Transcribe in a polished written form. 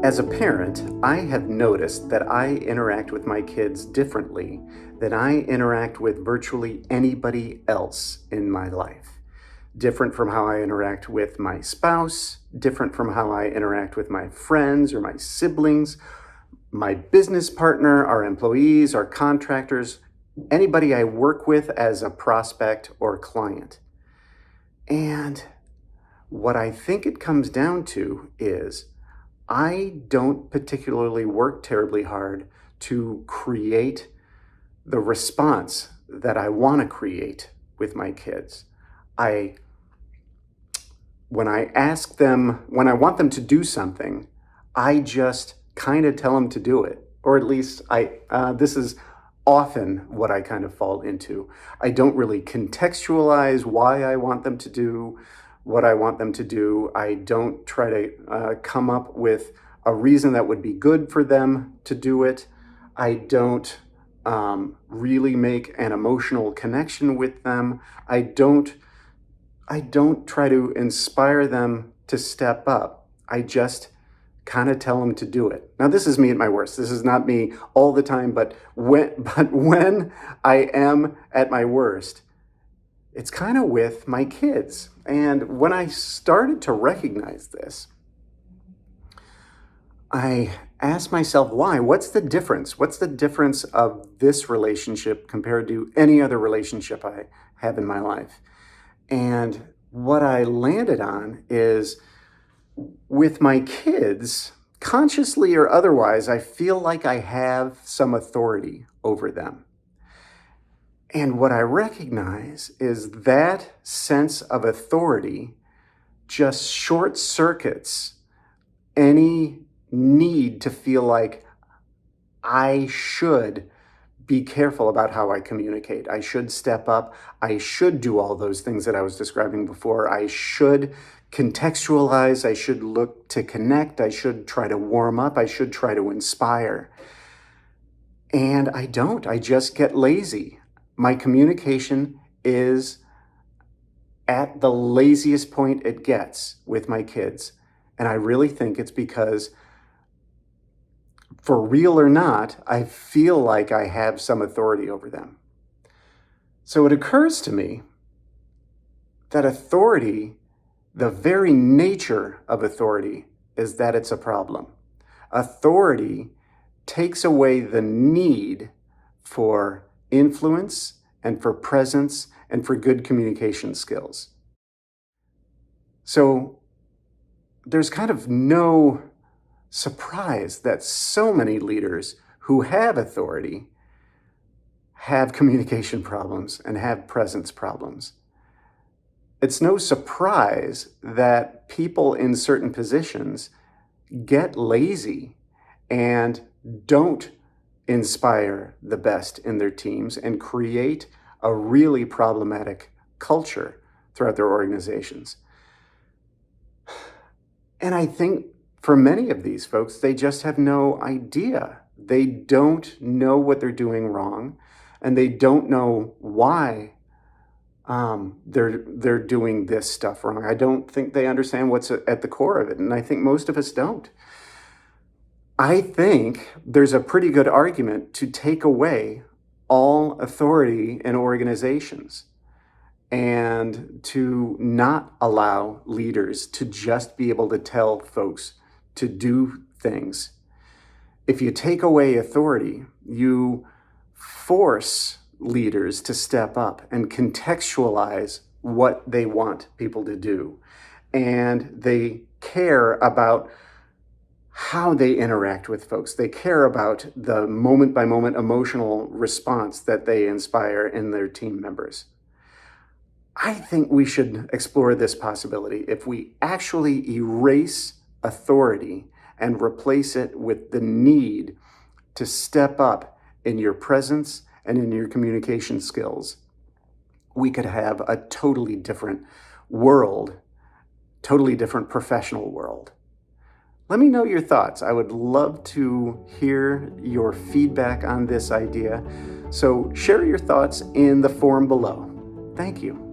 As a parent, I have noticed that I interact with my kids differently than I interact with virtually anybody else in my life. Different from how I interact with my spouse, different from how I interact with my friends or my siblings, my business partner, our employees, our contractors, anybody I work with as a prospect or client. And what I think it comes down to is I don't particularly work terribly hard to create the response that I want to create with my kids. When I want them to do something, I just kind of tell them to do it. Or at least this is often what I kind of fall into. I don't really contextualize why I want them to do what I want them to do. I don't try to come up with a reason that would be good for them to do it. I don't really make an emotional connection with them. I don't try to inspire them to step up. I just kind of tell them to do it. Now, this is me at my worst. This is not me all the time, but when I am at my worst, it's kind of with my kids. And when I started to recognize this, I asked myself, why? What's the difference? What's the difference of this relationship compared to any other relationship I have in my life? And what I landed on is with my kids, consciously or otherwise, I feel like I have some authority over them. And what I recognize is that sense of authority just short circuits any need to feel like I should be careful about how I communicate. I should step up. I should do all those things that I was describing before. I should contextualize. I should look to connect. I should try to warm up. I should try to inspire. And I don't. I just get lazy. My communication is at the laziest point it gets with my kids. And I really think it's because, for real or not, I feel like I have some authority over them. So it occurs to me that authority, the very nature of authority, is that it's a problem. Authority takes away the need for influence and for presence and for good communication skills. So there's kind of no surprise that so many leaders who have authority have communication problems and have presence problems. It's no surprise that people in certain positions get lazy and don't inspire the best in their teams and create a really problematic culture throughout their organizations. And I think for many of these folks, they just have no idea. They don't know what they're doing wrong, and they don't know why they're doing this stuff wrong. I don't think they understand what's at the core of it, and I think most of us don't. I think there's a pretty good argument to take away all authority in organizations and to not allow leaders to just be able to tell folks to do things. If you take away authority, you force leaders to step up and contextualize what they want people to do. And they care about how they interact with folks. They care about the moment-by-moment emotional response that they inspire in their team members. I think we should explore this possibility. If we actually erase authority and replace it with the need to step up in your presence and in your communication skills, we could have a totally different world, totally different professional world. Let me know your thoughts. I would love to hear your feedback on this idea. So share your thoughts in the forum below. Thank you.